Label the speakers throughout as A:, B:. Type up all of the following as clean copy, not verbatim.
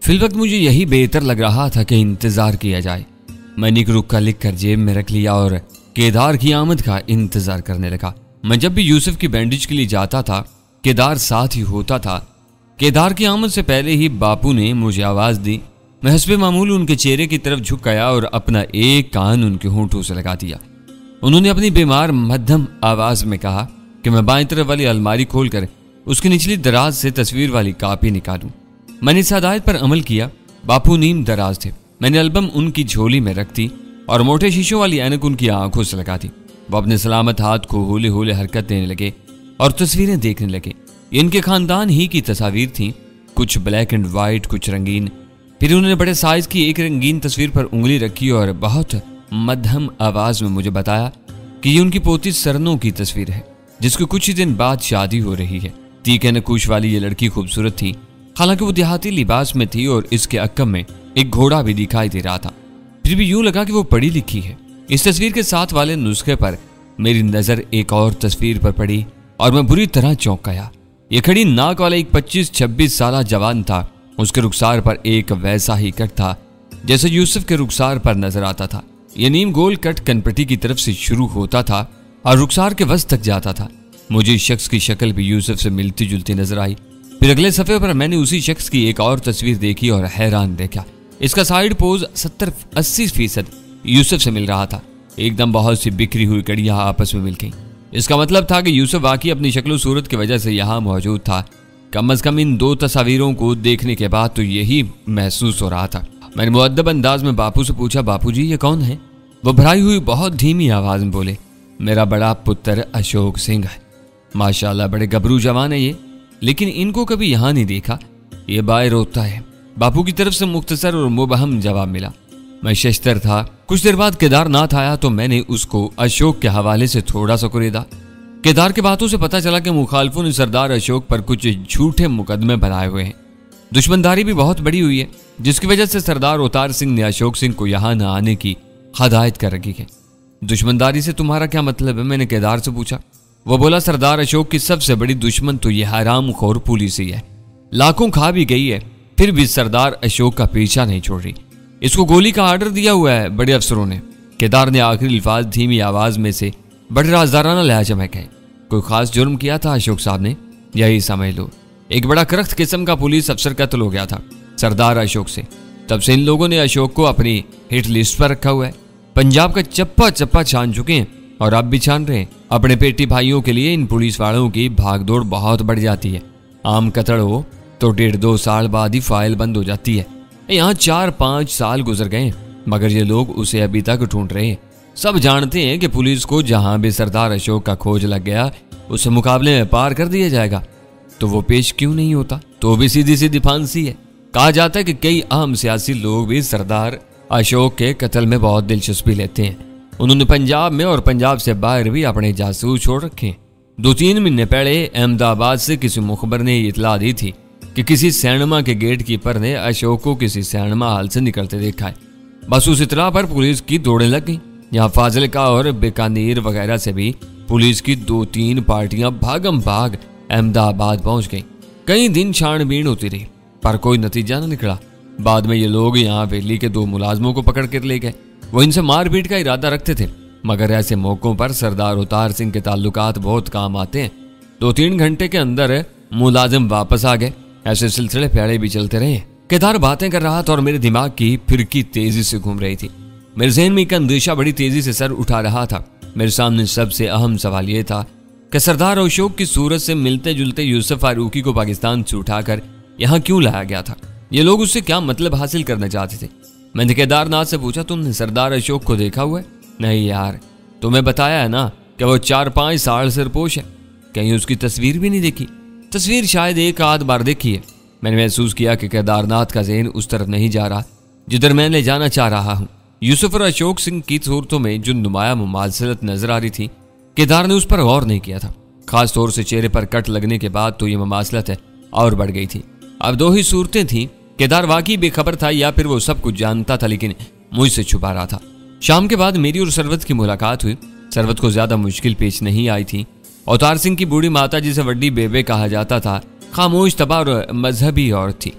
A: फिलवक्त मुझे यही बेहतर लग रहा था कि इंतजार किया जाए। मैंने एक रुक्का लिखकर जेब में रख लिया और केदार की आमद का इंतजार करने लगा। मैं जब भी यूसुफ की बैंडेज के लिए जाता था, केदार साथ ही होता था। केदार की आमद से पहले ही बापू ने मुझे आवाज दी। मैं हस्बे मामूल उनके चेहरे की तरफ झुक गया और अपना एक कान उनके होंठों से लगा दिया। उन्होंने अपनी बीमार मध्यम आवाज में कहा कि मैं बाएं तरफ वाली अलमारी खोलकर उसकी निचली दराज से तस्वीर वाली कापी निकालूं। मैंने इस हदायत पर अमल किया। बापू नीम दराज थे। मैंने एल्बम उनकी झोली में रख दी और मोटे शीशों वाली ऐनक उनकी आंखों से लगा दी। वो अपने सलामत हाथ को होले होले हरकत देने लगे और तस्वीरें देखने लगे। इनके खानदान ही की तस्वीर थीं, कुछ ब्लैक एंड वाइट, कुछ रंगीन। फिर उन्होंने बड़े साइज की एक रंगीन तस्वीर पर उंगली रखी और बहुत मध्यम आवाज में मुझे बताया कि ये उनकी पोती सरनों की तस्वीर है, जिसको कुछ ही दिन बाद शादी हो रही है। तीखे नकूश वाली ये लड़की खूबसूरत थी, हालांकि वो देहाती लिबास में थी और इसके अक्कम में एक घोड़ा भी दिखाई दे रहा था। फिर भी यूं लगा कि वो पढ़ी लिखी है। इस तस्वीर के साथ वाले नुस्खे पर मेरी नजर एक और तस्वीर पर पड़ी और मैं बुरी तरह चौंक गया। ये खड़ी नाक वाला एक 25-26 साल जवान था। उसके रुखसार पर एक वैसा ही कट था जैसे यूसुफ के रुखसार पर नजर आता था। ये नीम गोल कट कनपट्टी की तरफ से शुरू होता था और रुखसार के वस्त तक जाता था। मुझे इस शख्स की शक्ल भी यूसुफ से मिलती जुलती नजर आई। फिर अगले सफे पर मैंने उसी शख्स की एक और तस्वीर देखी और हैरान देखा। इसका साइड पोज 70-80% यूसुफ से मिल रहा था। एकदम बहुत सी बिखरी हुई कड़ियां आपस में मिल गईं। इसका मतलब था कि यूसुफ वाकई अपनी शक्ल सूरत की वजह से यहाँ मौजूद था। कम से कम इन दो तस्वीरों को देखने के बाद तो यही महसूस हो रहा था। मैंने मुअद्दब अंदाज में बापू से पूछा, बापू जी ये कौन है? वो भराई हुई बहुत धीमी आवाज में बोले, मेरा बड़ा पुत्र अशोक सिंह है। माशाल्लाह बड़े गबरू जवान है ये, लेकिन इनको कभी यहाँ नहीं देखा। ये बाय रोता है। बापू की तरफ से मुख्तसर और मुबहम जवाब मिला। मैं शश्तर था। कुछ देर बाद केदारनाथ आया तो मैंने उसको अशोक के हवाले से थोड़ा सा कुरेदा। केदार की बातों से पता चला कि मुखालफों ने सरदार अशोक पर कुछ झूठे मुकदमे बनाए हुए हैं। दुश्मनदारी भी बहुत बड़ी हुई है, जिसकी वजह से सरदार अवतार सिंह ने अशोक सिंह को यहाँ न आने की हदायत कर रखी है। दुश्मनदारी से तुम्हारा क्या मतलब है? मैंने केदार से पूछा। वो बोला, सरदार अशोक की सबसे बड़ी दुश्मन तो ये हराम खोर पुलिस ही है। लाखों खा भी गई है, फिर भी सरदार अशोक का पीछा नहीं छोड़ रही। इसको गोली का आर्डर दिया हुआ है बड़े अफसरों ने। केदार ने आखिरी अल्फाज धीमी आवाज में से बड़े राजदाराना लहजा में कहे। कोई खास जुर्म किया था अशोक साहब ने? यही समझ लो, एक बड़ा करख्त किस्म का पुलिस अफसर कत्ल हो गया था सरदार अशोक से। तब से इन लोगों ने अशोक को अपनी हिट लिस्ट पर रखा हुआ है। पंजाब का चप्पा चप्पा छान चुके हैं और अब भी छान रहे हैं। अपने पेटी भाइयों के लिए इन पुलिस वालों की भागदौड़ बहुत बढ़ जाती है। आम कतड़ हो तो 1.5-2 साल बाद ही फाइल बंद हो जाती है। यहाँ 4-5 साल गुजर गए मगर ये लोग उसे अभी तक ढूंढ रहे हैं। सब जानते हैं कि पुलिस को जहां भी सरदार अशोक का खोज लग गया उसे मुकाबले में पार कर दिया जाएगा। तो वो पेश क्यों नहीं होता? तो भी सीधी सीधी फांसी है। कहा जाता है कि कई अहम सियासी लोग भी सरदार अशोक के कत्ल में बहुत दिलचस्पी लेते हैं। उन्होंने पंजाब में और पंजाब से बाहर भी अपने जासूस छोड़ रखे हैं। 2-3 महीने पहले अहमदाबाद से किसी मुखबर ने इतला दी थी कि किसी सिनेमा के गेट कीपर ने अशोक को किसी सिनेमा हॉल से निकलते देखा है। बस उस इतला पर पुलिस की दौड़े लग गई। यहाँ फाजिलका और बीकानेर वगैरह से भी पुलिस की 2-3 पार्टियां भागम भाग अहमदाबाद पहुंच गईं। कई दिन छानबीन होती रही पर कोई नतीजा न निकला। बाद में ये लोग यहाँ वेली के 2 मुलाजमों को पकड़ कर ले गए। वो इनसे मारपीट का इरादा रखते थे मगर ऐसे मौकों पर सरदार अवतार सिंह के ताल्लुकात बहुत काम आते हैं। 2-3 घंटे के अंदर मुलाजिम वापस आ गए। ऐसे सिलसिले पहले भी चलते रहे। केदार बातें कर रहा था और मेरे दिमाग की फिरकी तेजी से घूम रही थी। मेरे जहन में एक अंदेशा बड़ी तेजी से सर उठा रहा था। मेरे सामने सबसे अहम सवाल यह था कि सरदार अशोक की सूरत से मिलते जुलते यूसुफ फारूकी को पाकिस्तान से उठाकर यहाँ क्यों लाया गया था? ये लोग उससे क्या मतलब हासिल करना चाहते थे? मैंने केदारनाथ से पूछा, तुमने सरदार अशोक को देखा हुआ है? नहीं यार, तुम्हें बताया है ना कि वो 4-5 साल सिरपोश है। कहीं उसकी तस्वीर भी नहीं देखी? तस्वीर शायद 1-आध बार देखी है। मैंने महसूस किया कि केदारनाथ का ज़हन उस तरफ नहीं जा रहा जिधर मैं ले जाना चाह रहा हूँ। यूसुफ और अशोक सिंह की सूरतों में जो नुमाया मुमासलत नजर आ रही थी, केदार ने उस पर गौर नहीं किया था। खास तौर से चेहरे पर कट लगने के बाद तो ये मुमासलत है और बढ़ गई थी। अब 2 ही सूरतें थीं, केदार वाकई बेखबर था या फिर वो सब कुछ जानता था लेकिन मुझसे छुपा रहा था। शाम के बाद मेरी और सरवत की मुलाकात हुई। सरवत को ज्यादा मुश्किल पेश नहीं आई थी। अवतार सिंह की बूढ़ी माता जिसे वड्डी बेबे कहा जाता था, खामोश तबा और मजहबी औरत थी।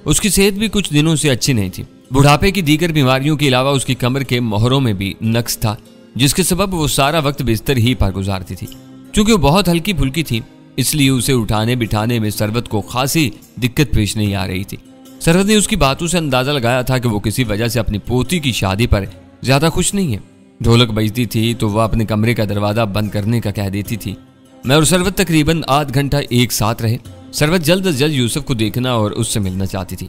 A: उसकी सेहत भी कुछ दिनों से अच्छी नहीं थी। बुढ़ापे की दीगर बीमारियों के अलावा उसकी कमर के मोहरों में भी नक्स था, जिसके सबब वो सारा वक्त बिस्तर ही पर गुजारती थी। क्योंकि वो बहुत हल्की फुल्की थी, इसलिए उसे उठाने बिठाने में सरवत को खासी दिक्कत पेश नहीं आ रही थी। सरवत ने उसकी बातों से अंदाजा लगाया था कि वो किसी वजह से अपनी पोती की शादी पर ज्यादा खुश नहीं है। ढोलक बजती थी तो वह अपने कमरे का दरवाजा बंद करने का कह देती थी। मैं और सरवत तकरीबन आध घंटा एक साथ रहे। सरवत जल्द अज जल्द यूसुफ को देखना और उससे मिलना चाहती थी।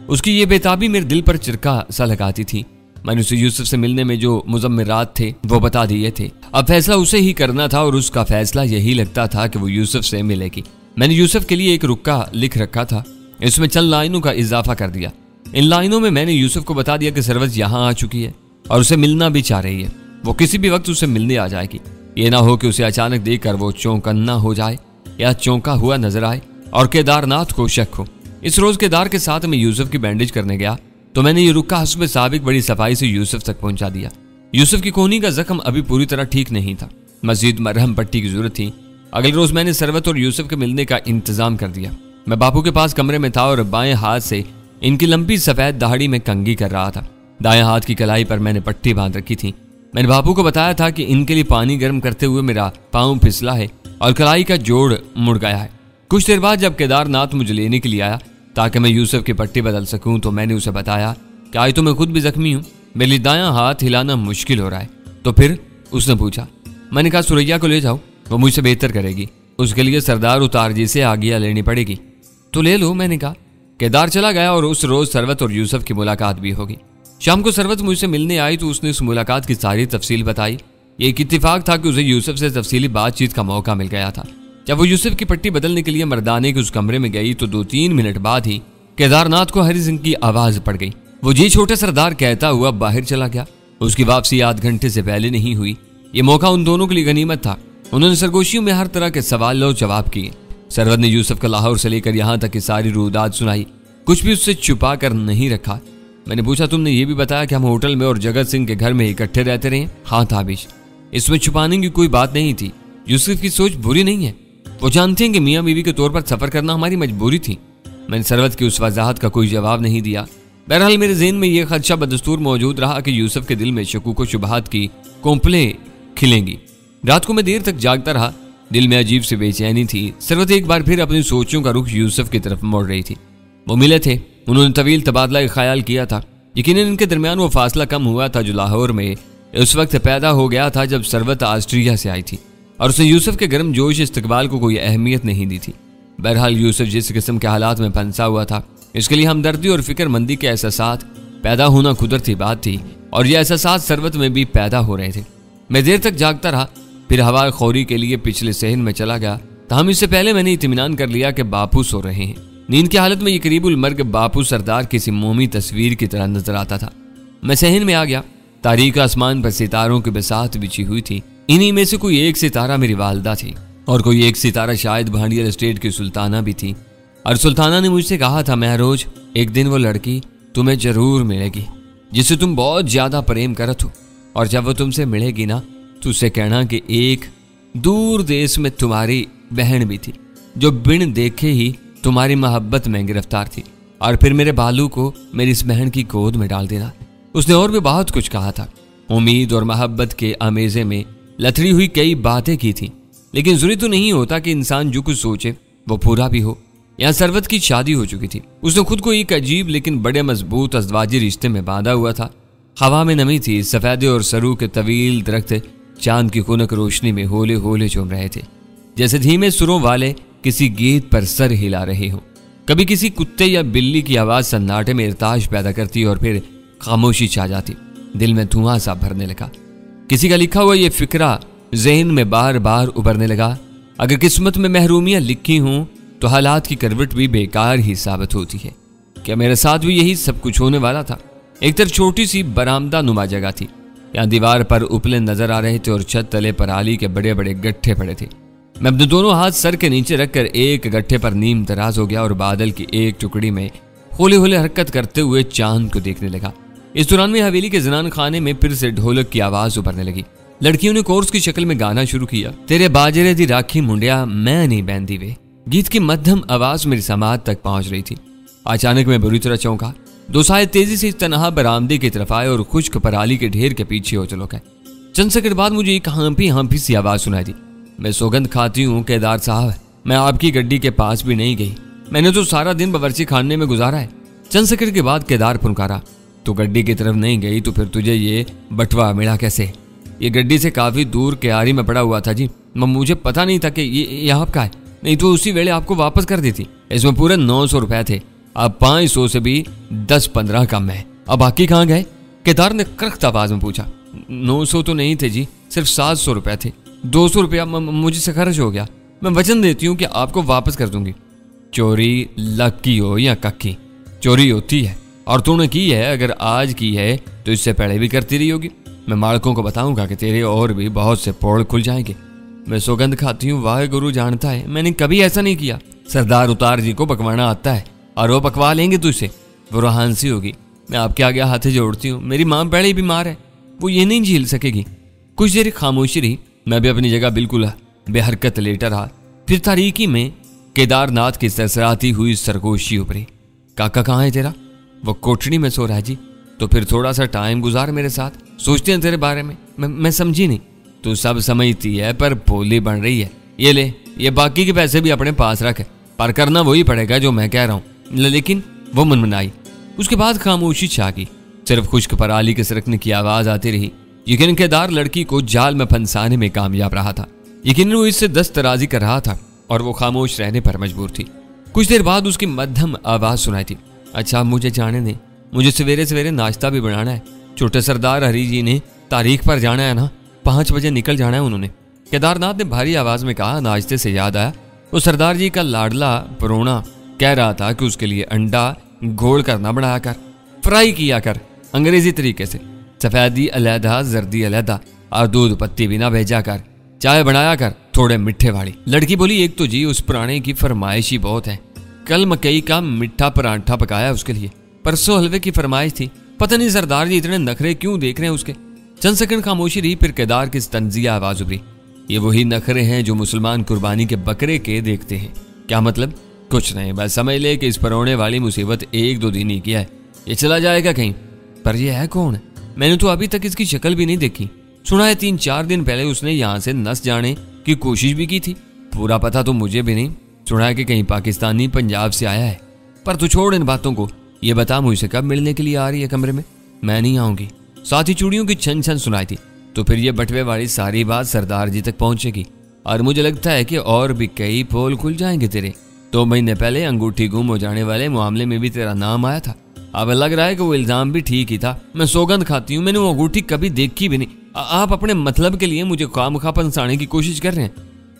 A: उसकी ये बेताबी मेरे दिल पर चिरका सा लगाती थी। मैंने उसे यूसुफ से मिलने में जो मुजम्मिरात थे वो बता दिए थे। अब फैसला उसे ही करना था और उसका फैसला यही लगता था कि वो यूसुफ से मिलेगी। मैंने यूसुफ के लिए एक रुक्का लिख रखा था, इसमें चंद लाइनों का इजाफा कर दिया। इन लाइनों में मैंने यूसुफ को बता दिया कि सरवत यहाँ आ चुकी है और उसे मिलना भी चाह रही है। वो किसी भी वक्त उसे मिलने आ जाएगी। ये ना हो कि उसे अचानक देखकर वो चौंकन्ना हो जाए या चौंका हुआ नजर आए और केदारनाथ को शक हो। इस रोज केदार के साथ मैं यूसुफ की बैंडेज करने गया तो मैंने ये रुक्का हस्ब साबिक बड़ी सफाई से यूसुफ तक पहुंचा दिया। यूसुफ की कोहनी का जख्म अभी पूरी तरह ठीक नहीं था, मजीद मरहम पट्टी की जरूरत थी। अगले रोज मैंने सरवत और यूसुफ के मिलने का इंतजाम कर दिया। मैं बापू के पास कमरे में था और बाएं हाथ से इनकी लंबी सफेद दाढ़ी में कंघी कर रहा था। दाएं हाथ की कलाई पर मैंने पट्टी बांध रखी थी। मैंने बापू को बताया था कि इनके लिए पानी गर्म करते हुए मेरा पाँव फिसला है और कलाई का जोड़ मुड़ गया है। कुछ देर बाद जब केदारनाथ मुझे लेने के लिए आया ताकि मैं यूसुफ की पट्टी बदल सकूं तो मैंने उसे बताया कि आज तो मैं खुद भी जख्मी हूं, मेरे लिए दायां हाथ हिलाना मुश्किल हो रहा है। तो फिर उसने पूछा। मैंने कहा सुरैया को ले जाओ, वो मुझसे बेहतर करेगी। उसके लिए सरदार उतार जी से आज्ञा लेनी पड़ेगी। तो ले लो, मैंने कहा। केदार चला गया और उस रोज सरवत और यूसुफ की मुलाकात भी होगी। शाम को सरवत मुझसे मिलने आई तो उसने उस मुलाकात की सारी तफसील बताई। ये एक इत्तेफाक था कि उसे यूसुफ से तफसीली बातचीत का मौका मिल गया था। जब वो यूसुफ की पट्टी बदलने के लिए मर्दाने के उस कमरे में गई तो 2-3 मिनट बाद ही केदारनाथ को हरि सिंह की आवाज पड़ गई। वो जी छोटे सरदार कहता हुआ बाहर चला गया। उसकी वापसी आध घंटे से पहले नहीं हुई। ये मौका उन दोनों के लिए गनीमत था। उन्होंने सरगोशियों में हर तरह के सवाल और जवाब किए। सरवत ने यूसुफ को लाहौर से लेकर यहाँ तक की सारी रूदात सुनाई, कुछ भी उससे छुपा कर नहीं रखा। मैंने पूछा, तुमने ये भी बताया कि हम होटल में और जगत सिंह के घर में इकट्ठे रहते रहे? हाँ ताबिश, इसमें छुपाने की कोई बात नहीं थी। यूसुफ की सोच बुरी नहीं है, वो जानते हैं कि मियाँ बीवी के तौर पर सफर करना हमारी मजबूरी थी। मैंने सरवत की उस वजाहत का कोई जवाब नहीं दिया। बहरहाल मेरे ज़हन में यह खदशा बदस्तूर मौजूद रहा कि यूसुफ के दिल में शकूक व शुबहात की कोंपलें खिलेंगी। रात को मैं देर तक जागता रहा, दिल में अजीब सी बेचैनी थी। सरवत एक बार फिर अपनी सोचों का रुख यूसुफ की तरफ मोड़ रही थी। वो मिले थे, उन्होंने तवील तबादला ख्याल किया था। यकीनन इनके दरमियान वो फासला कम हुआ था जो लाहौर में उस वक्त पैदा हो गया था जब सरवत ऑस्ट्रिया से आई थी और उसने यूसुफ के गर्म जोश इस्तकबाल को कोई अहमियत नहीं दी थी। बहरहाल यूसुफ जिस किस्म के हालात में फंसा हुआ था, इसके लिए हमदर्दी और फिक्रमंदी के एहसास पैदा होना कुदरती बात थी और ये एहसास सरवत में भी पैदा हो रहे थे। मैं देर तक जागता रहा, फिर हवा खोरी के लिए पिछले सहन में चला गया। तहम इससे पहले मैंने इत्मीनान कर लिया कि बापू सो रहे हैं। नींद की हालत में ये करीबुल मर्ग बापू सरदार किसी मोमी तस्वीर की तरह नजर आता था। मैं सहन में आ गया। तारीक आसमान पर सितारों की बसात बिछी हुई थी। इन्हीं में से कोई एक सितारा मेरी वालदा थी और कोई एक सितारा शायद भांडियल स्टेट की सुल्ताना भी थी। और सुल्ताना ने मुझसे कहा था, महरोज, एक दिन वो लड़की तुम्हें जरूर मिलेगी जिसे तुम बहुत ज्यादा प्रेम करत हो, और जब वो तुमसे मिलेगी ना तो उससे कहना कि एक दूर देश में तुम्हारी बहन भी थी जो बिन देखे ही तुम्हारी मोहब्बत में गिरफ्तार थी, और फिर मेरे बालू को मेरी इस बहन की गोद में डाल देना। उसने और भी बहुत कुछ कहा था। उम्मीद और मोहब्बत के अमेजे में लथड़ी हुई कई बातें की थी, लेकिन जरूरी तो नहीं होता कि इंसान जो कुछ सोचे वो पूरा भी हो। यहाँ सरवत की शादी हो चुकी थी। उसने खुद को एक अजीब लेकिन बड़े मजबूत अज़वाजी रिश्ते में बांधा हुआ था। हवा में नमी थी। सफेदे और सरू के तवील दरख्त चांद की खुनक रोशनी में होले होले चूम रहे थे, जैसे धीमे सुरों वाले किसी गीत पर सर हिला रहे हो। कभी किसी कुत्ते या बिल्ली की आवाज सन्नाटे में इरताश पैदा करती और फिर खामोशी छा जाती। दिल में धुआं सा भरने लगा। किसी का लिखा हुआ ये फिक्रा जहन में बार बार उभरने लगा, अगर किस्मत में महरूमियां लिखी हों तो हालात की करवट भी बेकार ही साबित होती है। क्या मेरे साथ भी यही सब कुछ होने वाला था? एक तरफ छोटी सी बरामदा नुमा जगह थी। यहाँ दीवार पर उपले नजर आ रहे थे और छत तले पर आली के बड़े बड़े गट्ठे पड़े थे। मैं अपने दोनों हाथ सर के नीचे रखकर एक गट्ठे पर नीम दराज हो गया और बादल की एक टुकड़ी में होले होले हरकत करते हुए चांद को देखने लगा। इस दौरान में हवेली के जनान खाने में फिर से ढोलक की आवाज उभरने लगी। लड़कियों ने कोर्स की शक्ल में गाना शुरू किया। तेरे बाजरे दी राखी मुंडिया मैं नहीं बहनदी वे। गीत की मध्यम आवाज मेरी समाज तक पहुंच रही थी। अचानक मैं बुरी तरह चौंका। दो साए तेजी से तनहा बरामदे की तरफ आए और खुश्क पराली के ढेर के पीछे हो चलो गए। चंद सेकंड बाद मुझे एक हाँफी सी आवाज सुनाई दी। मैं सौगंध खाती हूँ केदार साहब, मैं आपकी गड्डी के पास भी नहीं गई। मैंने तो सारा दिन बावर्ची खाने में गुजारा है। चंद सेकंड के बाद केदार फुनकारा, तो गड्डी की तरफ नहीं गई तो फिर तुझे ये बटवा मिला कैसे? ये गड्डी से काफी दूर क्यारी में पड़ा हुआ था जी, मुझे पता नहीं था कि ये आपका है, नहीं तो उसी वेले आपको वापस कर देती। इसमें पूरे 900 रुपए थे, अब 500 से भी 10-15 कम है। अब बाकी कहाँ गए? केदार ने करख्त आवाज में पूछा। 900 तो नहीं थे जी, सिर्फ 700 रुपए थे। 200 रुपया मुझे से खर्च हो गया। मैं वचन देती हूँ कि आपको वापस कर दूंगी। चोरी लक्की हो या कक्की, चोरी होती है और तूने की है। अगर आज की है तो इससे पहले भी करती रही होगी। मैं मालकों को बताऊंगा कि तेरे और भी बहुत से पोड़ खुल जाएंगे। मैं सौगंध खाती हूँ, वाह गुरु जानता है मैंने कभी ऐसा नहीं किया। सरदार उतार जी को बकवाना आता है और वो बकवा लेंगे तुझसे। वो रोहानसी होगी। मैं आपके आगे हाथ जोड़ती हूँ, मेरी माँ बड़ी बीमार है, वो ये नहीं झेल सकेगी। कुछ देर खामोशी रही। मैं भी अपनी जगह बिल्कुल बेहरकत लेटा रहा। फिर तारीकी में केदारनाथ की सरसराती हुई सरगोशी उभरी। काका कहाँ है तेरा? वो कोठड़ी में सो रहा है जी। तो फिर थोड़ा सा टाइम गुजार मेरे साथ, सोचते हैं तेरे बारे में। मैं समझी नहीं। तू सब समझती है पर भोली बन रही है। ये ले, ये बाकी के पैसे भी अपने पास रख, पर करना वही पड़ेगा जो मैं कह रहा हूँ। लेकिन वो मनमनाई। उसके बाद खामोशी छा गई। सिर्फ खुश्क पराली के सरकने की आवाज आती रही। यकीन केदार लड़की को जाल में फंसाने में कामयाब रहा था। यकीन वो इससे दस्तराजी कर रहा था और वो खामोश रहने पर मजबूर थी। कुछ देर बाद उसकी मध्यम आवाज सुनाई थी। अच्छा मुझे जाने दें, मुझे सवेरे सवेरे नाश्ता भी बनाना है। छोटे सरदार हरी जी ने तारीख पर जाना है ना, 5 बजे निकल जाना है उन्होंने। केदारनाथ ने भारी आवाज में कहा। नाश्ते से याद आया, वो सरदार जी का लाडला परोना कह रहा था कि उसके लिए अंडा घोल कर ना बनाया कर, फ्राई किया कर अंग्रेजी तरीके से। सफेदी अलहदा, जर्दी अलहदा और दूध पत्ती भी ना भेजा कर। चाय बनाया कर थोड़े मिठे वाली। लड़की बोली, एक तो जी उस पुराने की फरमाइश ही बहुत है। कल मकई का मिठा परांठा पकाया उसके लिए, परसों हलवे की फरमाइश थी। पता नहीं सरदार जी इतने नखरे क्यों देख रहे हैं उसके। चंद सेकंड खामोशी रही। फिर केदार की तंजिया आवाज उभरी। ये वही नखरे हैं जो मुसलमान कुर्बानी के बकरे के देखते हैं। क्या मतलब? कुछ नहीं, बस समझ ले कि इस पर होने वाली मुसीबत 1-2 दिन ही किया है, ये चला जाएगा कहीं। पर ये है कौन? मैंने तो अभी तक इसकी शक्ल भी नहीं देखी। सुना है 3-4 दिन पहले उसने यहाँ से नस जाने की कोशिश भी की थी। पूरा पता तो मुझे भी नहीं। सुना है कि कहीं पाकिस्तानी पंजाब से आया है। पर तू छोड़ इन बातों को, ये बता मुझसे कब मिलने के लिए आ रही है कमरे में? मैं नहीं आऊंगी। साथ ही चूड़ियों की छन छन सुनाई थी। तो फिर ये बटवे वाली सारी बात सरदार जी तक पहुंचेगी और मुझे लगता है कि और भी कई पोल खुल जाएंगे तेरे। 2 महीने पहले अंगूठी गुम हो जाने वाले मामले में भी तेरा नाम आया था। अब लग रहा है कि वो इल्जाम भी ठीक ही था। मैं सौगंध खाती हूँ, मैंने वो अंगूठी कभी देखी भी नहीं। आप अपने मतलब के लिए मुझे खामखा फंसाने की कोशिश कर रहे हैं।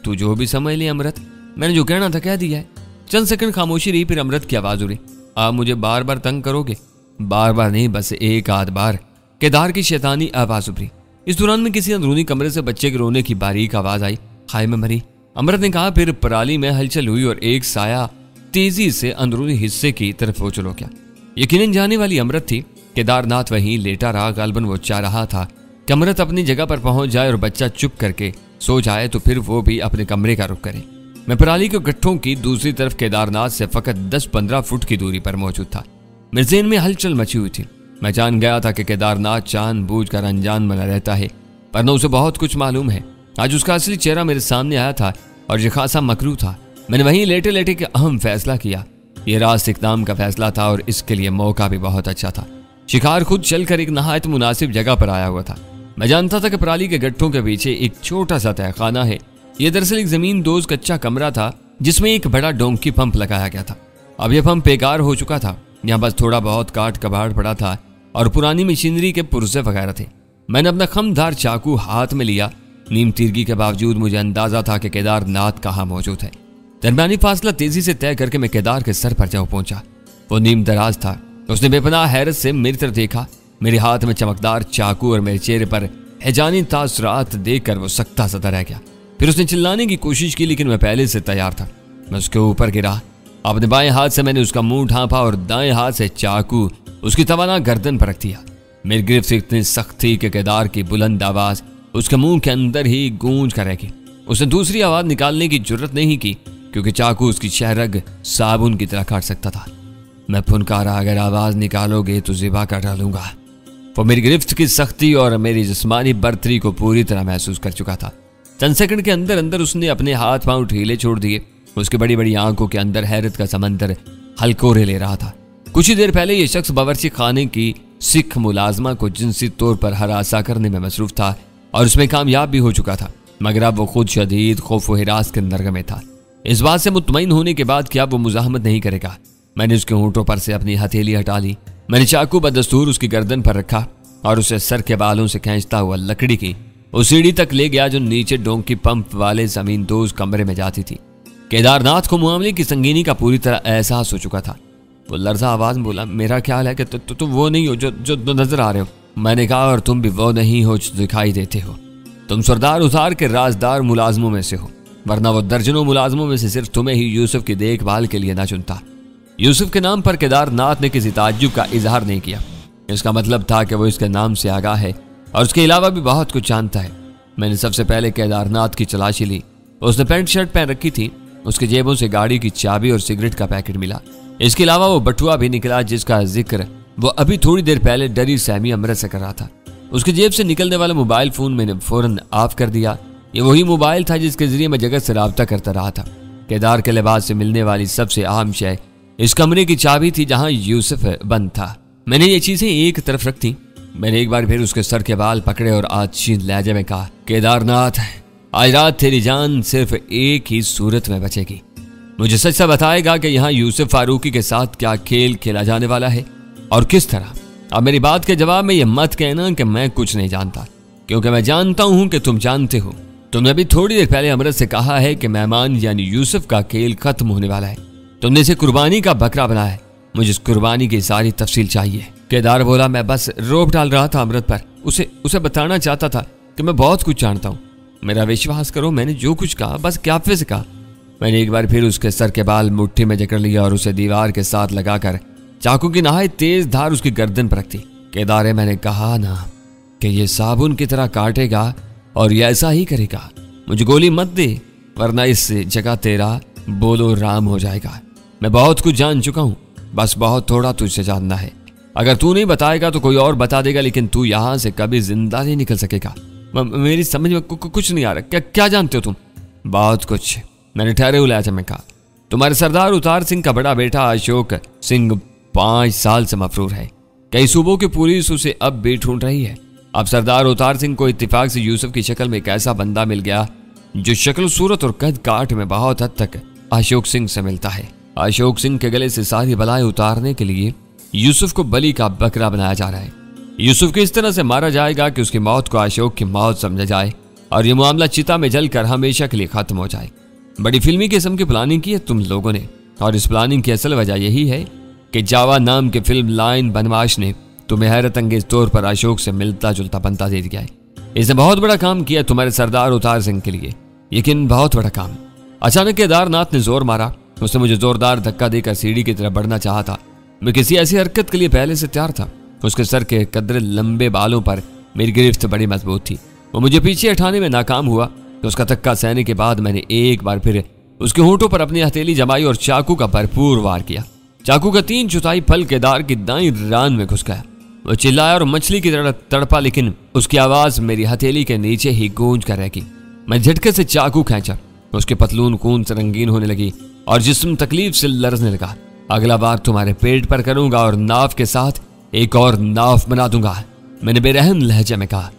A: तू जो भी समझ ले अमृत, मैंने जो कहना था कह दिया है। चंद सेकंड खामोशी रही। फिर अमृत की आवाज उड़ी। आप मुझे बार बार तंग करोगे? बार बार नहीं, बस 1-8 बार। केदार की शैतानी आवाज उभरी। इस दौरान में किसी अंदरूनी कमरे से बच्चे के रोने की बारीक आवाज आई। हाय मैं मरी, अमृत ने कहा। फिर पराली में हलचल हुई और एक साया तेजी से अंदरूनी हिस्से की तरफ हो चलो क्या। यकीनन जाने वाली अमृत थी। केदारनाथ वहीं लेटा रहा। गालबन वो चाह रहा था कि अमृत अपनी जगह पर पहुंच जाए और बच्चा चुप करके सो जाए तो फिर वो भी अपने कमरे का रुख करे। मैं पराली के गट्ठों की दूसरी तरफ केदारनाथ से फकत 10-15 फुट की दूरी पर मौजूद था। मेरे ज़हन में हलचल मची हुई थी। मैं जान गया था कि केदारनाथ जानबूझकर अनजान बना रहता है, पर न उसे बहुत कुछ मालूम है। आज उसका असली चेहरा मेरे सामने आया था और ये खासा मकरू था। मैंने वहीं लेटे लेटे के अहम फैसला किया। ये रास्त इक़दाम का फैसला था और इसके लिए मौका भी बहुत अच्छा था। शिकार खुद चलकर एक नहायत मुनासिब जगह पर आया हुआ था। मैं जानता था कि पराली के गट्ठों के पीछे एक छोटा सा तहखाना है। यह दरअसल एक जमीन दोज कच्चा कमरा था जिसमें एक बड़ा डोंकी पंप लगाया गया था। अब यह पंप बेकार हो चुका था। यहाँ बस थोड़ा बहुत काट कबाड़ पड़ा था और पुरानी मशीनरी के पुर्जे वगैरह थे। मैंने अपना खमधार चाकू हाथ में लिया। नीम तिरगी के बावजूद मुझे अंदाजा था कि केदारनाथ कहाँ मौजूद है। दरमियानी फासला तेजी से तय करके मैं केदार के सर पर जा पहुंचा। वो नीम दराज था। उसने बेपनाह हैरत से मेरी तरफ देखा। मेरे हाथ में चमकदार चाकू और मेरे चेहरे पर हैजानी तासुरात देखकर वो सख्ता सता रह गया। फिर उसने चिल्लाने की कोशिश की, लेकिन मैं पहले से तैयार था। मैं उसके ऊपर गिरा। अपने बाएं हाथ से मैंने उसका मुंह ढांपा और दाएं हाथ से चाकू उसकी तवाना गर्दन पर रख दिया। मेरी गिरफ्त इतनी सख्त थी कि केदार की बुलंद आवाज उसके मुंह के अंदर ही गूंज कर रह गई। उसने दूसरी आवाज निकालने की जुर्रत नहीं की क्योंकि चाकू उसकी शहरग साबुन की तरह काट सकता था। मैं फुनकारा, अगर आवाज निकालोगे तो ज़िबा कर डालूंगा। वो मेरी गिरफ्त की सख्ती और मेरी जिस्मानी बर्तरी को पूरी तरह महसूस कर चुका था। चंद सेकंड के अंदर अंदर उसने अपने हाथ पांव ढीले छोड़ दिए। उसकी बड़ी बड़ी आंखों के अंदर हैरत का समंदर हलकोरे ले रहा था। कुछ ही देर पहले ये शख्स बावर्ची खाने की सिख मुलाजमा को जिनसी तौर पर हरासा करने में मसरूफ था और उसमें कामयाब भी हो चुका था, मगर अब वो खुद शदीद खौफ व हिरास के नरग में था। इस बात से मुतमईन होने के बाद कि अब वो मुजाहमत नहीं करेगा, मैंने उसके होंठों पर से अपनी हथेली हटा ली। मैंने चाकू बदस्तूर उसकी गर्दन पर रखा और उसे सर के बालों से खींचता हुआ लकड़ी की उस सीढ़ी तक ले गया जो नीचे डोंकी पंप वाले जमीन दोज कमरे में जाती थी। केदारनाथ को मामले की संगीनी का पूरी तरह एहसास हो चुका था। वो लर्जा आवाज में बोला, मेरा ख्याल है कि तुम वो नहीं हो जो नजर आ रहे हो। मैंने कहा, और तुम भी वो नहीं हो जो दिखाई देते हो। तुम सरदार उतार के राजदार मुलाजमों में से हो, वरना वो दर्जनों मुलाजमों में से सिर्फ तुम्हें ही यूसुफ की देखभाल के लिए ना चुनता। यूसुफ के नाम पर केदारनाथ ने किसी ताज्जुब का इजहार नहीं किया। इसका मतलब था कि वो इसके नाम से आगाह है और उसके अलावा भी बहुत कुछ जानता है। मैंने सबसे पहले केदारनाथ की तलाशी ली। उसने पैंट शर्ट पहन रखी थी। उसके जेबों से गाड़ी की चाबी और सिगरेट का पैकेट मिला। इसके अलावा वो बटुआ भी निकला जिसका जिक्र वो अभी थोड़ी देर पहले डरी सहमी अमृत से कर रहा था। उसकी जेब से निकलने वाला मोबाइल फोन मैंने फौरन ऑफ कर दिया। ये वही मोबाइल था जिसके जरिए मैं जगत से राब्ता करता रहा था। केदार के लिबास से मिलने वाली सबसे अहम शय इस कमरे की चाबी थी जहां यूसुफ बंद था। मैंने ये चीजें एक तरफ रख दी। मैंने एक बार फिर उसके सर के बाल पकड़े और आतशीन लहजे में कहा, केदारनाथ, आज रात तेरी जान सिर्फ एक ही सूरत में बचेगी। मुझे सच सा बताएगा कि यहाँ यूसुफ फारूकी के साथ क्या खेल खेला जाने वाला है और किस तरह। अब मेरी बात के जवाब में यह मत कहना कि मैं कुछ नहीं जानता, क्योंकि मैं जानता हूं कि तुम जानते हो। तुमने अभी थोड़ी देर पहले अमृत से कहा है कि मेहमान यानी यूसुफ का खेल खत्म होने वाला है। तुमने इसे कुर्बानी का बकरा बनाया है। मुझे इस कुर्बानी की सारी तफसील चाहिए। केदार बोला, मैं बस रोब डाल रहा था अमृत पर। उसे बताना चाहता था कि मैं बहुत कुछ जानता हूँ। मेरा विश्वास करो, मैंने जो कुछ कहा बस क्याफे से कहा। मैंने एक बार फिर उसके सर के बाल मुट्ठी में जकड़ लिया और उसे दीवार के साथ लगाकर चाकू की नहायत तेज धार उसकी गर्दन पर रख दी। केदार, मैंने कहा ना कि ये साबुन की तरह काटेगा और ये ऐसा ही करेगा। मुझे गोली मत दे, वरना इस जगह तेरा बोलो राम हो जाएगा। मैं बहुत कुछ जान चुका हूँ, बस बहुत थोड़ा तुझसे जानना है। अगर तू नहीं बताएगा तो कोई और बता देगा, लेकिन तू यहाँ से कभी जिंदा नहीं निकल सकेगा। मेरी समझ में कुछ नहीं आ रहा। क्या जानते हो तुम? बहुत कुछ। मैंने ठहरे हुए लहजे में कहा, तुम्हारे सरदार उतार सिंह का बड़ा बेटा अशोक सिंह 5 साल से मफरूर है। कई सूबों की पुलिस उसे अब भी ढूंढ रही है। अब सरदार उतार सिंह को इत्तेफाक से यूसुफ की शक्ल में एक ऐसा बंदा मिल गया जो शक्ल सूरत और कद काठ में बहुत हद तक अशोक सिंह से मिलता है। अशोक सिंह के गले से सारी बलाएं उतारने के लिए यूसुफ को बलि का बकरा बनाया जा रहा है। यूसुफ को इस तरह से मारा जाएगा कि उसकी मौत को अशोक की मौत समझा जाए और यह मामला चिता में जलकर हमेशा के लिए खत्म हो जाए। बड़ी फिल्मी किस्म की प्लानिंग की है तुम लोगों ने, और इस प्लानिंग की असल वजह यही है कि जावा नाम के फिल्म लाइन बनवाश ने तुम्हें हैरत अंगेज तौर पर अशोक से मिलता जुलता बनता दे दिया है। इसने बहुत बड़ा काम किया तुम्हारे सरदार उतार सिंह के लिए, लेकिन बहुत बड़ा काम। अचानक केदारनाथ ने जोर मारा। उसने मुझे जोरदार धक्का देकर सीढ़ी की तरफ बढ़ना चाहा था। मैं किसी ऐसी हरकत के लिए पहले से तैयार था। उसके सर के कदरे लंबे बालों पर मेरी गिरफ्त बड़ी मजबूत थी। वो मुझे पीछे हटाने में नाकाम हुआ तो उसका धक्का सहने के बाद मैंने एक बार फिर उसके होंठों पर अपनी हथेली जमाई और चाकू का भरपूर वार किया। चाकू का 3/4 फल केदार की दाईं रान में घुस गया। वो चिल्लाया और मछली की तरह तड़पा, लेकिन उसकी आवाज मेरी हथेली के नीचे ही गूंज कर रह गई। मैं झटके से चाकू खींचा। उसके पतलून खून से रंगीन होने लगी और जिस्म तकलीफ से लरजने लगा। अगला बार तुम्हारे पेट पर करूंगा और नाव के साथ एक और नाव बना दूंगा, मैंने बेरहम लहजे में कहा।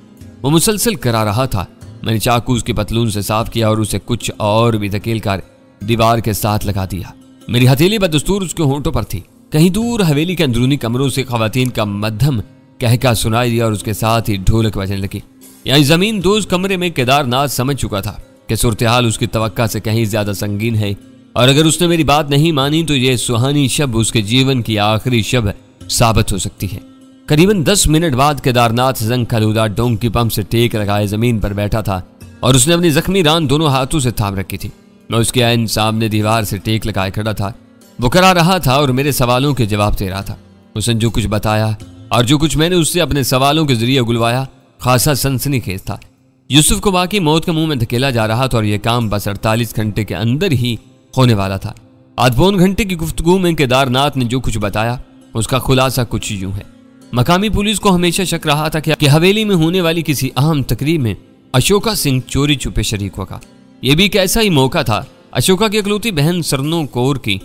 A: वो मुसलसल करा रहा था। मैंने चाकू उसके पतलून से साफ किया और उसे कुछ और भी धकेल कर दीवार के साथ लगा दिया। मेरी हथेली बदस्तूर उसके होंठों पर थी। कहीं दूर हवेली के अंदरूनी कमरों से खवातीन का मध्यम कहका सुनाई दिया और उसके साथ ही ढोलक बजने लगी। यहाँ जमीन दोज कमरे में केदारनाथ समझ चुका था कि सूरत-ए-हाल उसकी तवक्का से कहीं ज्यादा संगीन है, और अगर उसने मेरी बात नहीं मानी तो यह सुहानी शब उसके जीवन की आखिरी शब साबित हो सकती है। करीबन 10 मिनट बाद केदारनाथ जंग खलूदा डोंकी पंप से टेक लगाए जमीन पर बैठा था और उसने अपनी जख्मी रान दोनों हाथों से थाम रखी थी। मैं उसके ऐन सामने दीवार से टेक लगाए खड़ा था। वो करा रहा था और मेरे सवालों के जवाब दे रहा था। उसने जो कुछ बताया और जो कुछ मैंने उससे अपने सवालों के जरिए उगलवाया खासा सनसनीखेज था। यूसुफ को बाकी मौत के मुंह में धकेला जा रहा था और यह काम बस 48 घंटे के अंदर ही होने वाला था। आध पौन घंटे की गुफ्तगू में केदारनाथ ने जो कुछ बताया उसका खुलासा कुछ यूं है। मकामी पुलिस को हमेशा शक रहा था कि हवेली में होने वाली किसी अहम तकरीब में अशोका सिंह चोरी छुपे शरीक होगा। यह भी एक ऐसा ही मौका था। अशोका की इकलौती बहन सरनो कौर की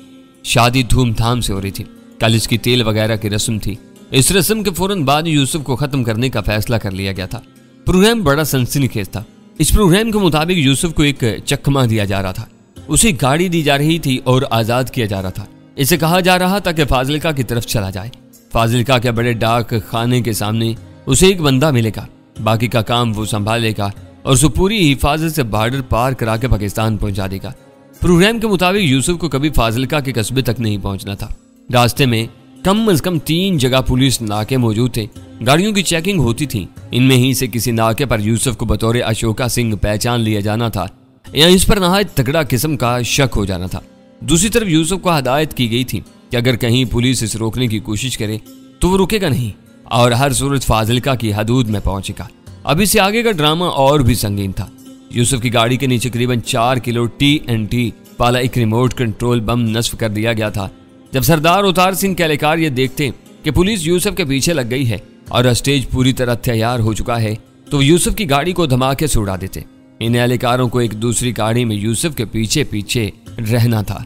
A: शादी धूमधाम से हो रही थी। कल इसकी तेल वगैरह की रस्म थी। इस रस्म के फौरन बाद यूसुफ को खत्म करने का फैसला कर लिया गया था। प्रोग्राम बड़ा सनसनीखेज था। इस प्रोग्राम के मुताबिक यूसुफ को एक चकमा दिया जा रहा था, उसे गाड़ी दी जा रही थी और आजाद किया जा रहा था। इसे कहा जा रहा था कि फाजिलका की तरफ चला जाए। फाजिलका के बड़े डाक खाने के सामने उसे एक बंदा मिलेगा, बाकी का काम वो संभालेगा और उसे पूरी हिफाजत से बॉर्डर पार करा के पाकिस्तान पहुंचा देगा। प्रोग्राम के मुताबिक यूसुफ को कभी फाजिलका के कस्बे तक नहीं पहुंचना था। रास्ते में कम से कम 3 जगह पुलिस नाके मौजूद थे। गाड़ियों की चेकिंग होती थी। इनमें ही से किसी नाके पर यूसुफ को बतौर अशोका सिंह पहचान लिया जाना था या इस पर नहायत तगड़ा किस्म का शक हो जाना था। दूसरी तरफ यूसुफ को हदायत की गई थी कि अगर कहीं पुलिस इसे रोकने की कोशिश करे तो वो रुकेगा नहीं और हर सूरत फाजिलका की हदूद में पहुंचेगा। अब इससे आगे का ड्रामा और भी संगीन था। यूसुफ की गाड़ी के नीचे करीबन 4 किलो TNT वाला एक रिमोट कंट्रोल बम नस्फ कर दिया गया था। जब सरदार अवतार सिंह के एहलकार ये देखते कि पुलिस यूसुफ के पीछे लग गई है और स्टेज पूरी तरह तैयार हो चुका है तो यूसुफ की गाड़ी को धमाके से उड़ा देते। इन एहलकारों को एक दूसरी गाड़ी में यूसुफ के पीछे पीछे रहना था।